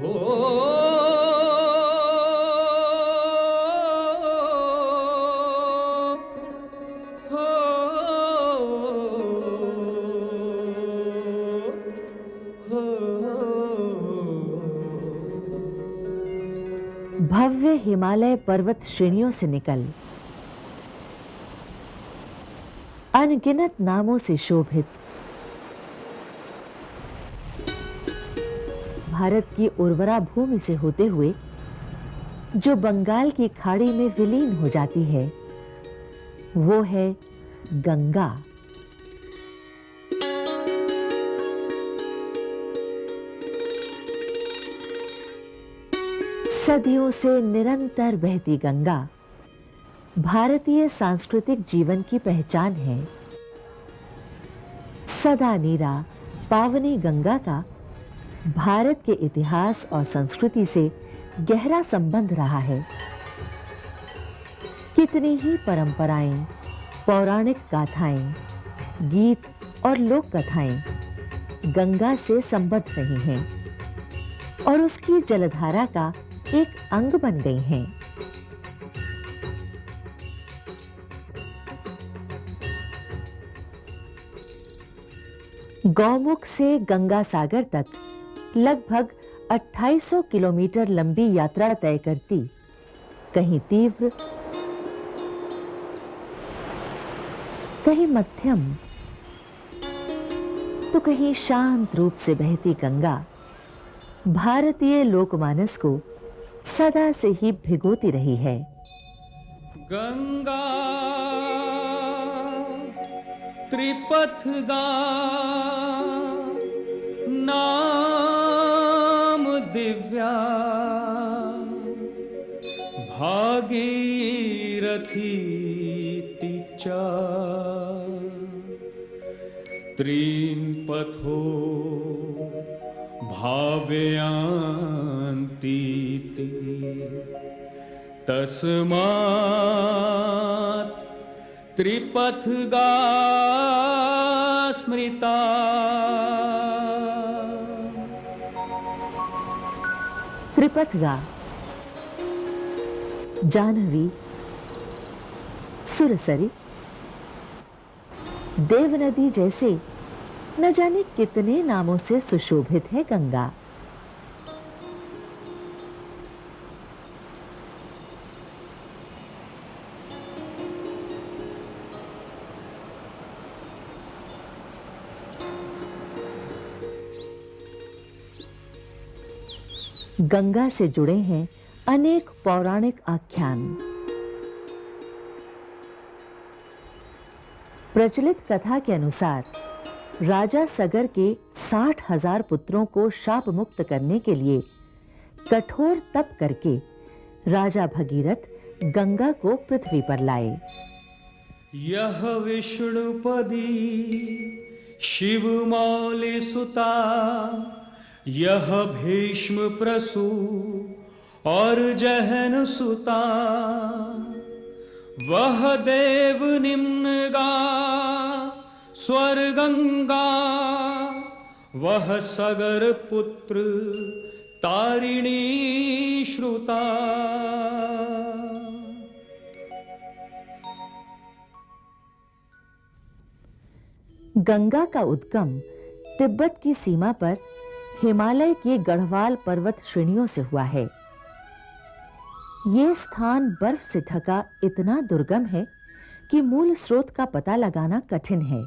हो भव्य हिमालय पर्वत श्रेणियों से निकल अनगिनत नामों से शोभित भारत की उर्वरा भूमि से होते हुए जो बंगाल की खाड़ी में विलीन हो जाती है, वो है गंगा। सदियों से निरंतर बहती गंगा भारतीय सांस्कृतिक जीवन की पहचान है। सदा नीरा पावनी गंगा का भारत के इतिहास और संस्कृति से गहरा संबंध रहा है। कितनी ही परंपराएं, पौराणिक गाथाएं, गीत और लोक कथाएं गंगा से संबद्ध रही हैं और उसकी जलधारा का एक अंग बन गई हैं। गौमुख से गंगा सागर तक लगभग 2800 किलोमीटर लंबी यात्रा तय करती कहीं तीव्र, कहीं मध्यम, तो कहीं शांत रूप से बहती गंगा भारतीय लोकमानस को सदा से ही भिगोती रही है। गंगा त्रिपथगा नाम दिव्या भागीरथी तिचा त्रीन् पथो भावयान्तीति तस्मात् त्रिपथगा स्मृता। त्रिपथगा जाह्नवी, सुरसरी, देवनदी जैसे न जाने कितने नामों से सुशोभित है गंगा। गंगा से जुड़े हैं अनेक पौराणिक आख्यान। प्रचलित कथा के अनुसार राजा सगर के 60,000 पुत्रों को शाप मुक्त करने के लिए कठोर तप करके राजा भगीरथ गंगा को पृथ्वी पर लाए। यह विष्णुपदी शिवमौलि सुता यह भीष्म प्रसू और जहन सुता वह देव निम्नगा स्वर गंगा वह सगर पुत्र तारिणी श्रुता। गंगा का उद्गम तिब्बत की सीमा पर हिमालय की गढ़वाल पर्वत श्रेणियों से हुआ है। ये स्थान बर्फ से ढका इतना दुर्गम है कि मूल स्रोत का पता लगाना कठिन है।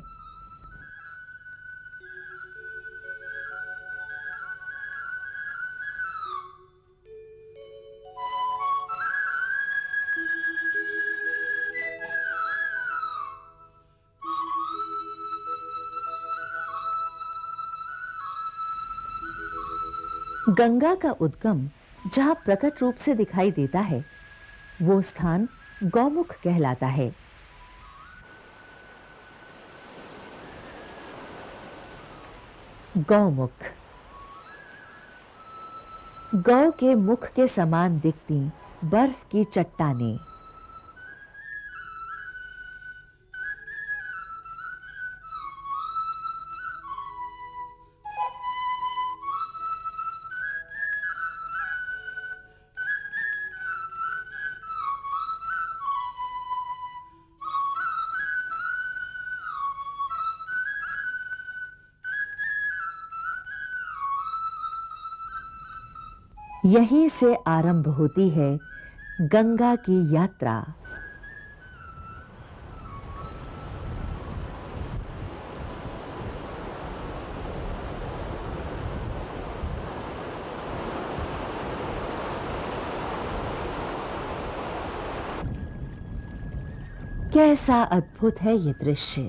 गंगा का उद्गम जहां प्रकट रूप से दिखाई देता है, वो स्थान गौमुख कहलाता है। गौमुख गौ के मुख के समान दिखती बर्फ की चट्टानें। यहीं से आरंभ होती है गंगा की यात्रा। कैसा अद्भुत है ये दृश्य।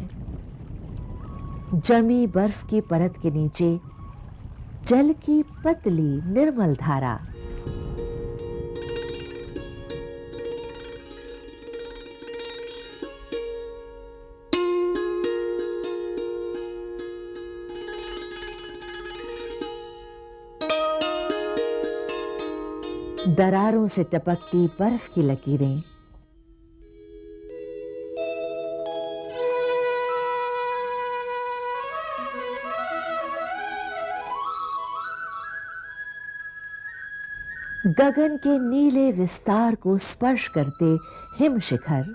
जमी बर्फ की परत के नीचे जल की पतली निर्मल धारा। दरारों से टपकती बर्फ की लकीरें, गगन के नीले विस्तार को स्पर्श करते हिम शिखर,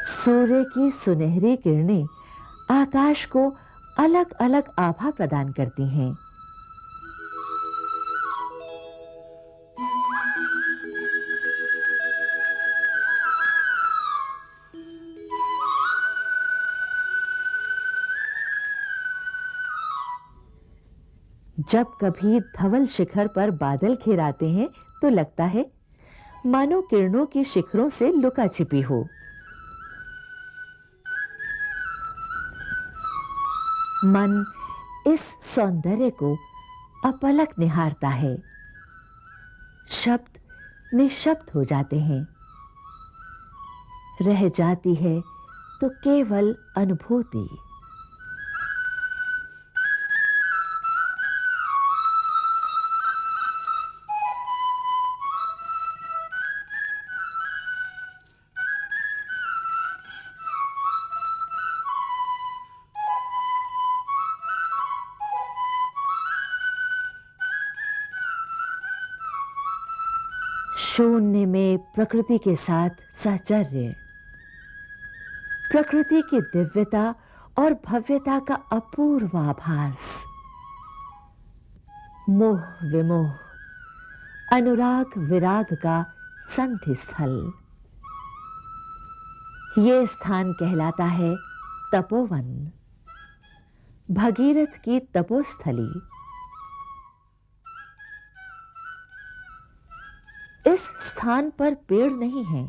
सूर्य की सुनहरी किरणें आकाश को अलग अलग आभा प्रदान करती हैं। जब कभी धवल शिखर पर बादल घिर आते हैं तो लगता है मानो किरणों की शिखरों से लुका छिपी हो। मन इस सौंदर्य को अपलक निहारता है। शब्द निशब्द हो जाते हैं। रह जाती है तो केवल अनुभूति। शून्य में प्रकृति के साथ साहचर्य, प्रकृति की दिव्यता और भव्यता का अपूर्व आभास। मोह विमोह, अनुराग विराग का संधि स्थल। ये स्थान कहलाता है तपोवन, भगीरथ की तपोस्थली। इस स्थान पर पेड़ नहीं हैं,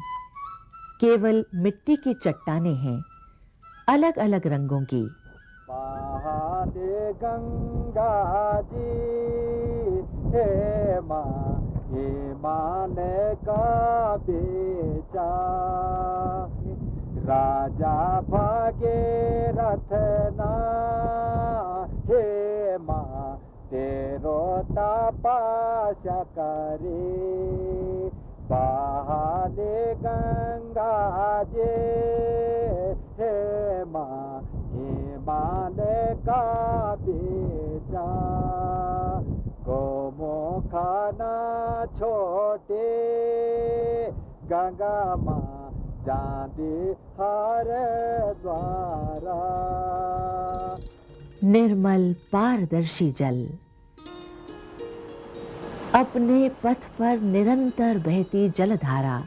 केवल मिट्टी की चट्टानें हैं, अलग अलग रंगों की। बहाते गंगा जी हे मान का बेचा, राजा भागीरथ ना हे माँ तेरो तपस्या करे। बहाते गंगा जी हे मान का बेचा, गोमुखाना छोटे गंगा माँ जाती हर द्वारा। निर्मल पारदर्शी जल, अपने पथ पर निरंतर बहती जलधारा।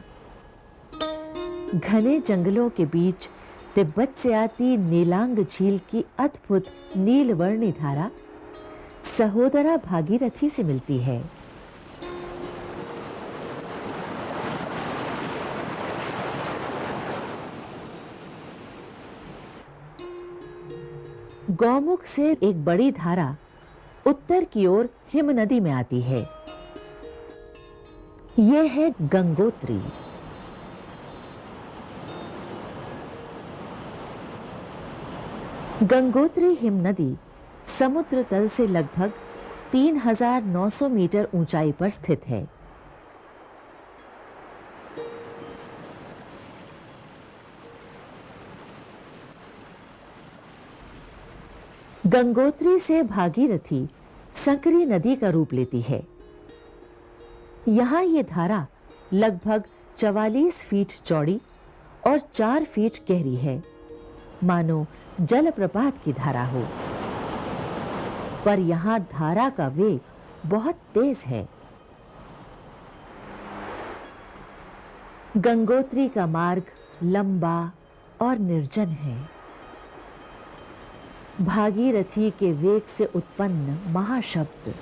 घने जंगलों के बीच तिब्बत से आती नीलांग झील की अद्भुत नीलवर्णी धारा सहोदरा भागीरथी से मिलती है। गौमुख से एक बड़ी धारा उत्तर की ओर हिम नदी में आती है। यह है गंगोत्री। गंगोत्री हिम नदी समुद्र तल से लगभग 3900 मीटर ऊंचाई पर स्थित है। गंगोत्री से भागीरथी संकरी नदी का रूप लेती है। यहाँ ये धारा लगभग 44 फीट चौड़ी और 4 फीट गहरी है, मानो जलप्रपात की धारा हो। पर यहां धारा का वेग बहुत तेज है। गंगोत्री का मार्ग लंबा और निर्जन है। भागीरथी के वेग से उत्पन्न महाशब्द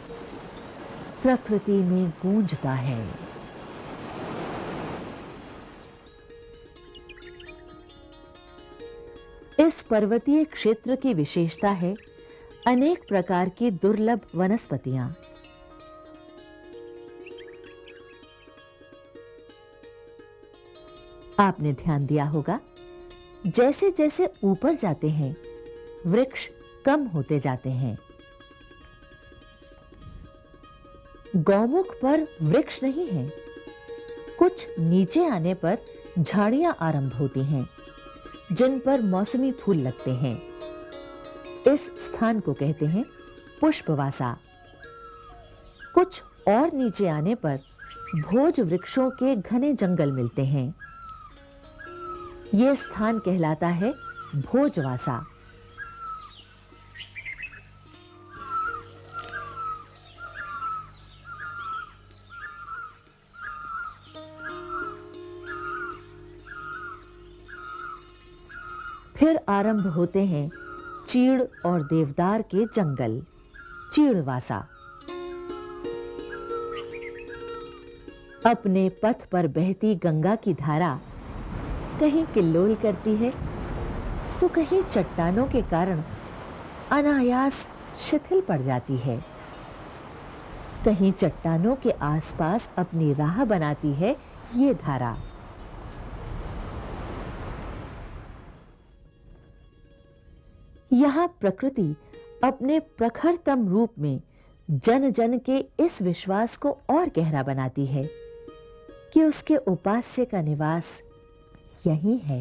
प्रकृति में गूंजता है। इस पर्वतीय क्षेत्र की विशेषता है अनेक प्रकार की दुर्लभ वनस्पतियां। आपने ध्यान दिया होगा, जैसे जैसे ऊपर जाते हैं वृक्ष कम होते जाते हैं। गौमुख पर वृक्ष नहीं है। कुछ नीचे आने पर झाड़ियां आरंभ होती हैं, जिन पर मौसमी फूल लगते हैं। इस स्थान को कहते हैं पुष्पवासा। कुछ और नीचे आने पर भोज वृक्षों के घने जंगल मिलते हैं। यह स्थान कहलाता है भोजवासा। फिर आरंभ होते हैं चीड़ और देवदार के जंगल, चीड़वासा। अपने पथ पर बहती गंगा की धारा कहीं किल्लोल करती है तो कहीं चट्टानों के कारण अनायास शिथिल पड़ जाती है। कहीं चट्टानों के आसपास अपनी राह बनाती है ये धारा। यहां प्रकृति अपने प्रखरतम रूप में जन जन के इस विश्वास को और गहरा बनाती है कि उसके उपास्य का निवास यहीं है,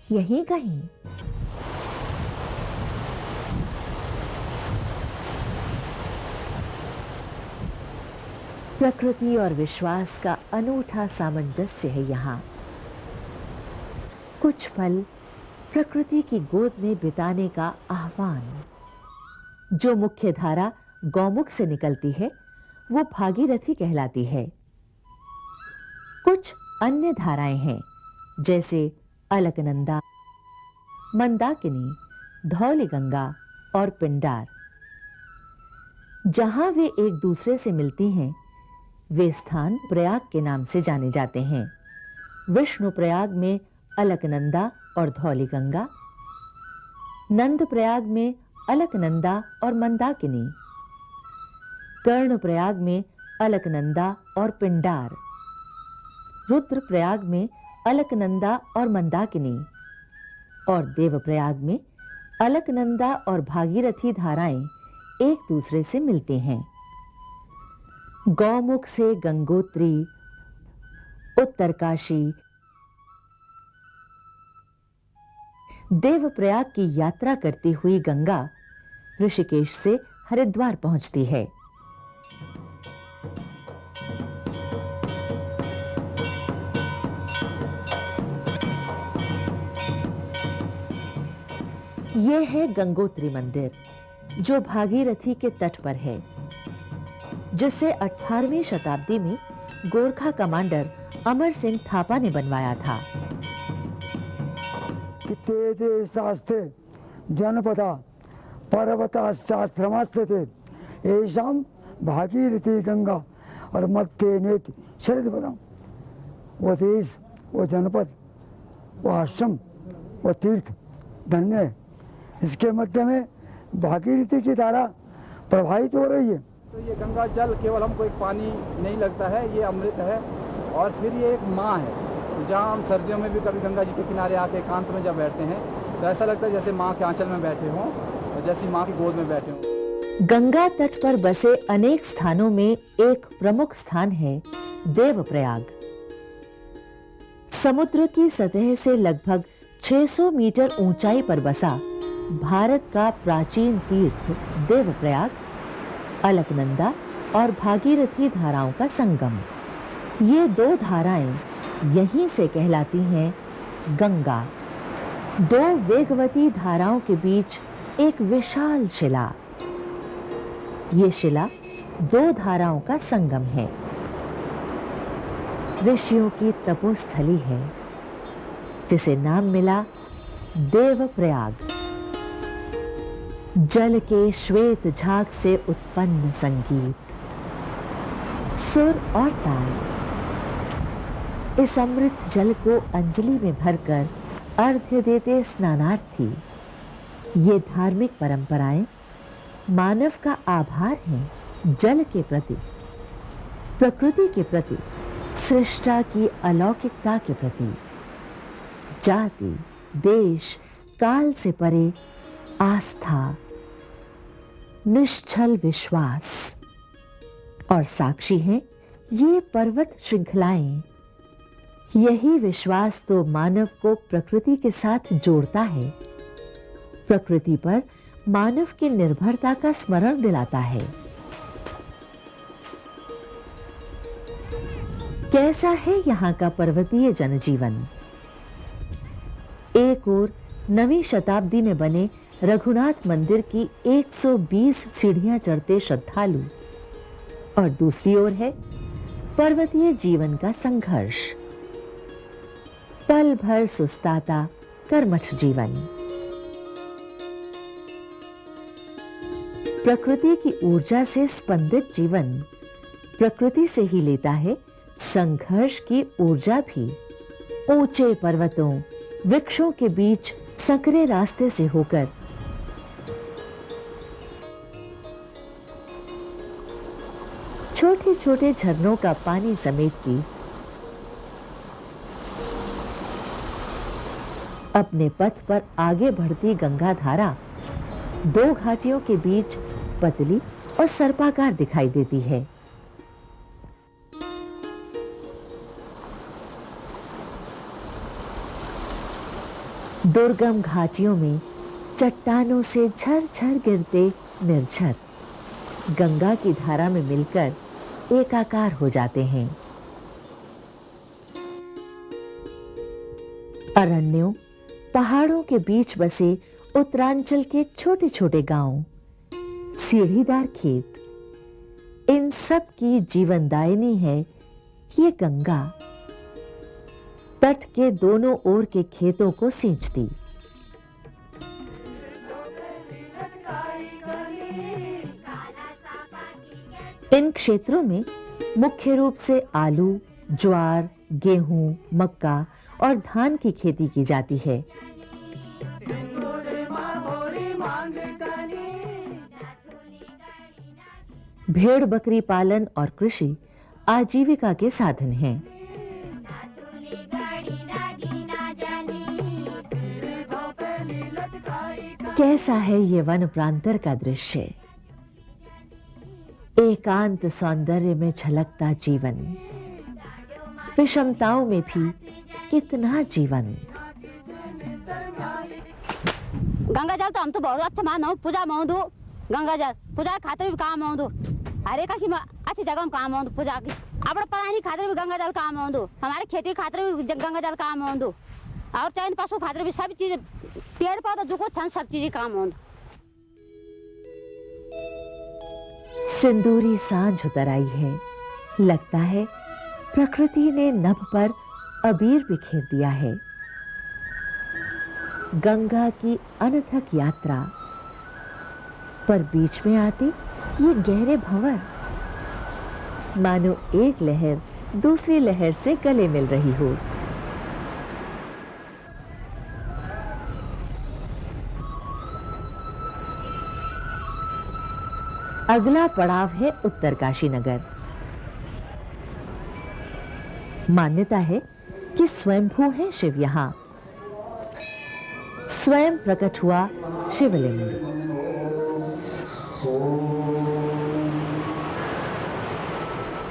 यहीं कहीं। प्रकृति और विश्वास का अनूठा सामंजस्य है यहां। कुछ पल प्रकृति की गोद में बिताने का आह्वान। जो मुख्य धारा गौमुख से निकलती है वो भागीरथी कहलाती है। कुछ अन्य धाराएं हैं जैसे अलकनंदा, मंदाकिनी, धौलीगंगा और पिंडार। जहां वे एक दूसरे से मिलती हैं वे स्थान प्रयाग के नाम से जाने जाते हैं। विष्णु प्रयाग में अलकनंदा और धौलीगंगा, नंद प्रयाग में अलकनंदा और मंदाकिनी, कर्ण प्रयाग में अलकनंदा और पिंडार, रुद्र प्रयाग में अलकनंदा और मंदाकिनी और देवप्रयाग में अलकनंदा और भागीरथी धाराएं एक दूसरे से मिलती हैं। गौमुख से गंगोत्री, उत्तरकाशी, देवप्रयाग की यात्रा करती हुई गंगा ऋषिकेश से हरिद्वार पहुंचती है। यह है गंगोत्री मंदिर जो भागीरथी के तट पर है, जिसे 18वीं शताब्दी में गोरखा कमांडर अमर सिंह थापा ने बनवाया था। ते शास्त्रे जनपदा पर्वताश्चाश्रमास्ते येषां भागीरथी गंगा और मध्य नेति शरदपदम। वो देश, वो जनपद, वो आश्रम, वो तीर्थ धन्य है। इसके मध्य में भागीरथी की धारा प्रभावित हो रही है। तो ये गंगा जल केवल हमको एक पानी नहीं लगता है, ये अमृत है। और फिर ये एक माँ है। जहाँ हम सर्दियों में भी कभी गंगा जी के किनारे आके एकांत में जब बैठते हैं तो ऐसा लगता है जैसे माँ के आंचल में बैठे हों और जैसी माँ की गोद में बैठे हों। गंगा तट पर बसे अनेक स्थानों में एक प्रमुख स्थान है देवप्रयाग। समुद्र की सतह से लगभग 600 मीटर ऊंचाई पर बसा भारत का प्राचीन तीर्थ देवप्रयाग अलकनंदा और भागीरथी धाराओं का संगम। ये दो धाराएं यहीं से कहलाती हैं गंगा। दो वेगवती धाराओं के बीच एक विशाल शिला। ये शिला दो धाराओं का संगम है। ऋषियों की तपोस्थली है जिसे नाम मिला देवप्रयाग। जल के श्वेत झाग से उत्पन्न संगीत, सुर और ताल। इस अमृत जल को अंजलि में भरकर अर्घ्य देते स्नानार्थी। ये धार्मिक परंपराएं मानव का आभार हैं जल के प्रति, प्रकृति के प्रति, सृष्टा की अलौकिकता के प्रति। जाति, देश, काल से परे आस्था, निश्चल विश्वास और साक्षी हैं ये पर्वत श्रृंखलाएं। यही विश्वास तो मानव को प्रकृति के साथ जोड़ता है, प्रकृति पर मानव की निर्भरता का स्मरण दिलाता है। कैसा है यहाँ का पर्वतीय जनजीवन। एक ओर नवीं शताब्दी में बने रघुनाथ मंदिर की 120 सीढ़ियां चढ़ते श्रद्धालु और दूसरी ओर है पर्वतीय जीवन का संघर्ष, पल भर सुस्ताता कर्मठ जीवन। प्रकृति की ऊर्जा से स्पंदित जीवन प्रकृति से ही लेता है संघर्ष की ऊर्जा भी। ऊंचे पर्वतों, वृक्षों के बीच संकरे रास्ते से होकर छोटे छोटे झरनों का पानी समेटती अपने पथ पर आगे बढ़ती गंगा धारा दो घाटियों के बीच पतली और सर्पाकार दिखाई देती है। दुर्गम घाटियों में चट्टानों से झरझर गिरते निर्झर गंगा की धारा में मिलकर एकाकार हो जाते हैं। अरण्यों, पहाड़ों के बीच बसे उत्तरांचल के छोटे छोटे गांव, सीढ़ीदार खेत, इन सब की जीवनदायिनी है ये गंगा। तट के दोनों ओर के खेतों को सींचती। इन क्षेत्रों में मुख्य रूप से आलू, ज्वार, गेहूं, मक्का और धान की खेती की जाती है। भेड़ बकरी पालन और कृषि आजीविका के साधन हैं। कैसा है ये वन प्रांतर का दृश्य। एकांत सौंदर्य में झलकता जीवन, विषमताओं में भी कितना जीवन। गंगा जल तो हम तो बहुत अच्छा मानो, पूजा मानू गंगा जल, पूजा खातिर भी काम आऊँ, हर एक अच्छी जगह में काम आऊँ पूजा की। अपने पढ़ाई खातिर भी गंगा जल काम आऊँ, हमारे खेती खातिर भी गंगा जल काम आऊँ, और चाहे पशु खातिर भी सब चीज, पेड़ पौधा जो कुछ सब चीजें काम आऊँ। सिंदूरी सांझ उतर आई है। लगता है प्रकृति ने नभ पर अबीर बिखेर दिया है। गंगा की अनथक यात्रा पर बीच में आती ये गहरे भंवर, मानो एक लहर दूसरी लहर से गले मिल रही हो। अगला पड़ाव है उत्तरकाशी नगर। मान्यता है कि स्वयंभू है शिव यहाँ। स्वयं प्रकट हुआ शिवलिंग।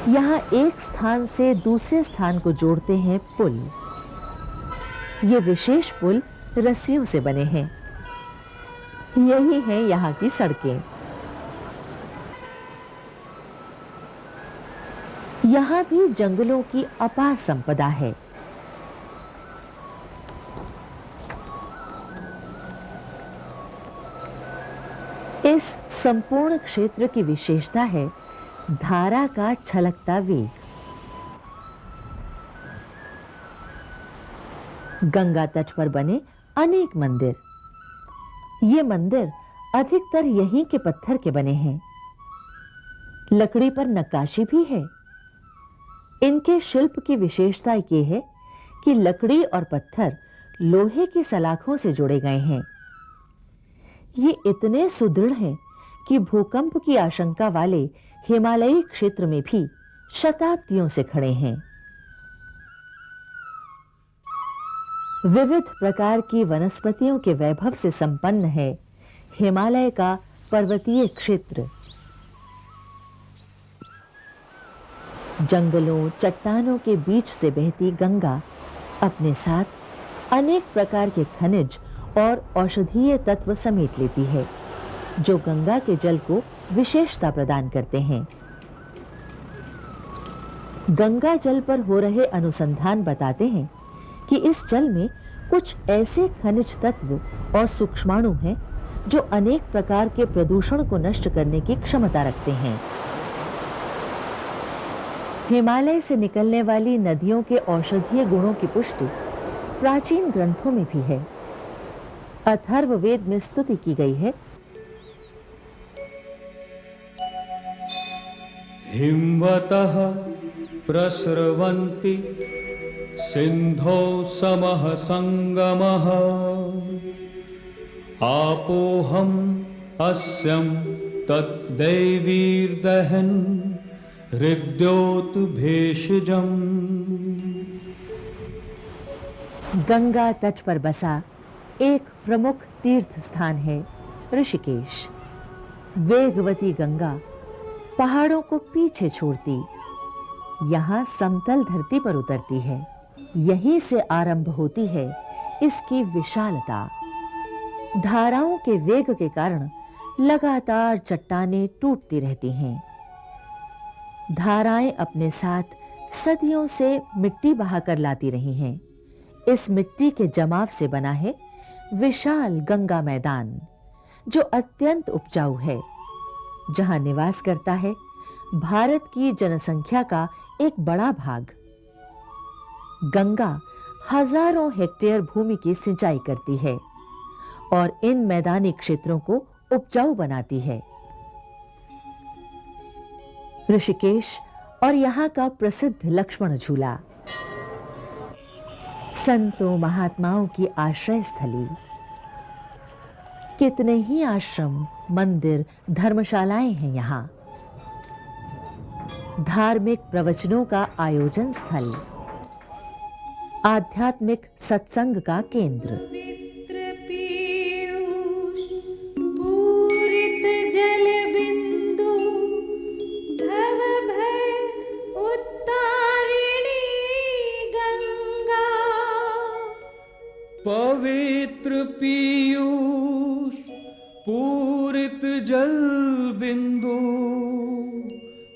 यहाँ एक स्थान से दूसरे स्थान को जोड़ते हैं पुल। ये विशेष पुल रस्सियों से बने हैं। यही हैं यहाँ की सड़कें। यहाँ भी जंगलों की अपार संपदा है। संपूर्ण क्षेत्र की विशेषता है धारा का छलकता वेग। गंगा तट पर बने अनेक मंदिर, ये मंदिर अधिकतर यहीं के पत्थर के बने हैं। लकड़ी पर नक्काशी भी है। इनके शिल्प की विशेषता ये है कि लकड़ी और पत्थर लोहे की सलाखों से जोड़े गए हैं। ये इतने सुदृढ़ हैं कि भूकंप की आशंका वाले हिमालयी क्षेत्र में भी शताब्दियों से खड़े हैं। विविध प्रकार की वनस्पतियों के वैभव से संपन्न है हिमालय का पर्वतीय क्षेत्र। जंगलों, चट्टानों के बीच से बहती गंगा अपने साथ अनेक प्रकार के खनिज और औषधीय तत्व समेट लेती है, जो गंगा के जल को विशेषता प्रदान करते हैं। गंगा जल पर हो रहे अनुसंधान बताते हैं कि इस जल में कुछ ऐसे खनिज तत्व और सूक्ष्माणु हैं जो अनेक प्रकार के प्रदूषण को नष्ट करने की क्षमता रखते हैं। हिमालय से निकलने वाली नदियों के औषधीय गुणों की पुष्टि प्राचीन ग्रंथों में भी है। अथर्ववेद में स्तुति की गई है। हिमवतः प्रस्रवन्ति सिन्धौ समः संगमः आपोहम अस्यं तद्दैवीर्दहन् हृद्योत भेषजम्। गंगा तट पर बसा एक प्रमुख तीर्थ स्थान है ऋषिकेश। वेगवती गंगा पहाड़ों को पीछे छोड़ती यहाँ समतल धरती पर उतरती है। यहीं से आरंभ होती है इसकी विशालता। धाराओं के वेग के कारण लगातार चट्टानें टूटती रहती हैं। धाराएं अपने साथ सदियों से मिट्टी बहाकर लाती रही हैं। इस मिट्टी के जमाव से बना है विशाल गंगा मैदान, जो अत्यंत उपजाऊ है, जहां निवास करता है भारत की जनसंख्या का एक बड़ा भाग। गंगा हजारों हेक्टेयर भूमि की सिंचाई करती है और इन मैदानी क्षेत्रों को उपजाऊ बनाती है। ऋषिकेश और यहाँ का प्रसिद्ध लक्ष्मण झूला, संतों महात्माओं की आश्रय स्थली। कितने ही आश्रम, मंदिर, धर्मशालाएं हैं यहाँ। धार्मिक प्रवचनों का आयोजन स्थल, आध्यात्मिक सत्संग का केंद्र। पवित्र पीयूष पूरित जल बिंदु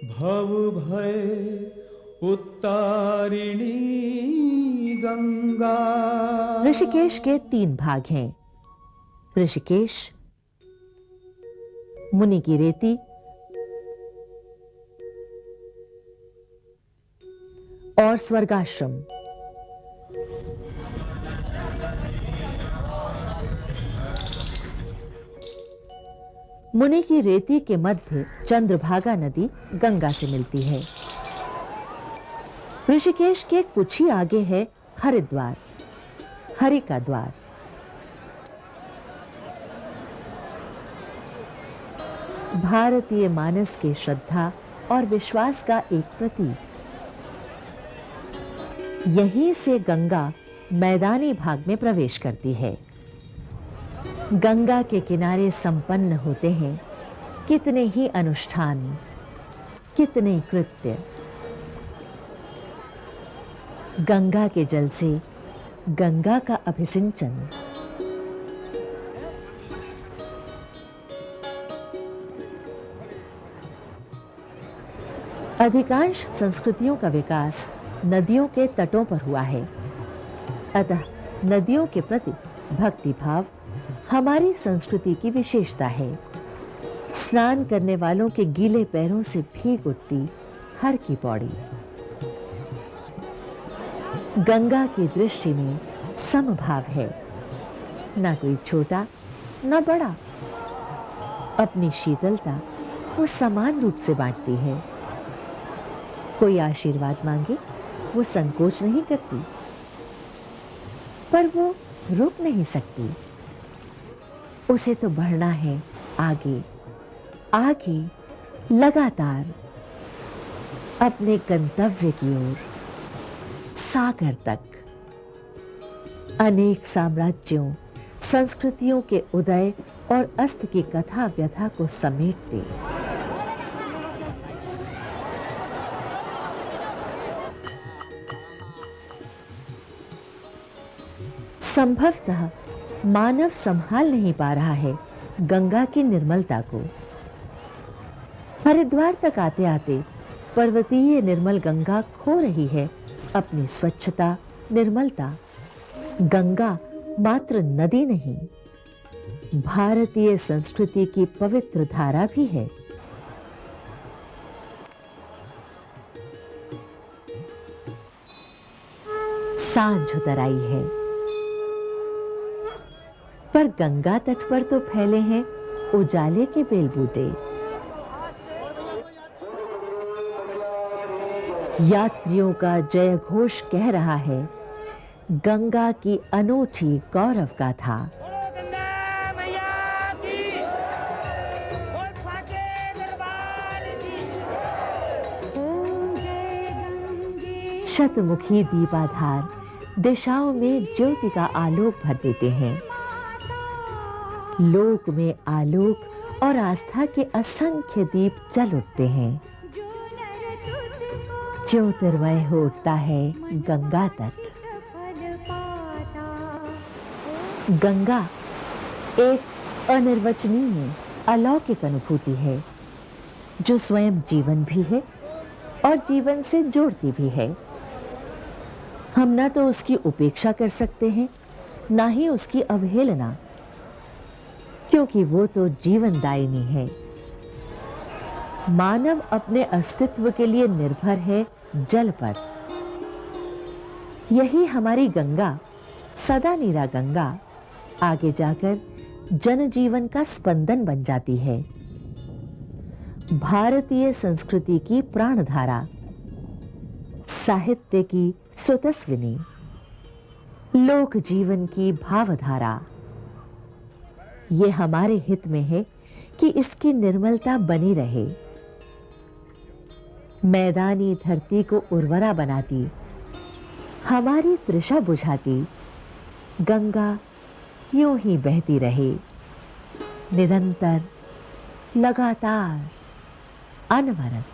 भव भय उत्तारिणी गंगा। ऋषिकेश के 3 भाग हैं। ऋषिकेश, मुनि की रेती और स्वर्गाश्रम। मुनि की रेती के मध्य चंद्रभागा नदी गंगा से मिलती है। ऋषिकेश के कुछ ही आगे है हरिद्वार, हरि का द्वार। भारतीय मानस के श्रद्धा और विश्वास का एक प्रतीक। यहीं से गंगा मैदानी भाग में प्रवेश करती है। गंगा के किनारे संपन्न होते हैं कितने ही अनुष्ठान, कितने कृत्य। गंगा के जल से गंगा का अभिसिंचन। अधिकांश संस्कृतियों का विकास नदियों के तटों पर हुआ है। अतः नदियों के प्रति भक्ति भाव हमारी संस्कृति की विशेषता है। स्नान करने वालों के गीले पैरों से भीग उठती हर की पौड़ी। गंगा की दृष्टि में समभाव है, ना कोई छोटा ना बड़ा। अपनी शीतलता वो समान रूप से बांटती है। कोई आशीर्वाद मांगे वो संकोच नहीं करती, पर वो रुक नहीं सकती। उसे तो बढ़ना है आगे आगे, लगातार अपने गंतव्य की ओर, सागर तक। अनेक साम्राज्यों, संस्कृतियों के उदय और अस्त की कथा व्यथा को समेटते। संभवतः मानव संभाल नहीं पा रहा है गंगा की निर्मलता को। हरिद्वार तक आते आते पर्वतीय निर्मल गंगा खो रही है अपनी स्वच्छता, निर्मलता। गंगा मात्र नदी नहीं, भारतीय संस्कृति की पवित्र धारा भी है। सांझ उतर आई है, पर गंगा तट पर तो फैले हैं उजाले के बेलबूटे। यात्रियों का जय घोष कह रहा है गंगा की अनूठी गौरव गाथा। शतमुखी दीपाधार दिशाओं में ज्योति का आलोक भर देते हैं। लोक में आलोक और आस्था के असंख्य दीप जल उठते हैं। ज्योतिर्मय हो उठता है गंगा तट। गंगा एक अनिर्वचनीय अलौकिक अनुभूति है, जो स्वयं जीवन भी है और जीवन से जोड़ती भी है। हम ना तो उसकी उपेक्षा कर सकते हैं, ना ही उसकी अवहेलना, क्योंकि वो तो जीवनदायिनी है। मानव अपने अस्तित्व के लिए निर्भर है जल पर। यही हमारी गंगा, सदा नीरा गंगा, आगे जाकर जनजीवन का स्पंदन बन जाती है। भारतीय संस्कृति की प्राणधारा, साहित्य की स्वतस्विनी, लोक जीवन की भावधारा। ये हमारे हित में है कि इसकी निर्मलता बनी रहे। मैदानी धरती को उर्वरा बनाती, हमारी तृषा बुझाती गंगा यूं ही बहती रहे, निरंतर, लगातार, अनवरत।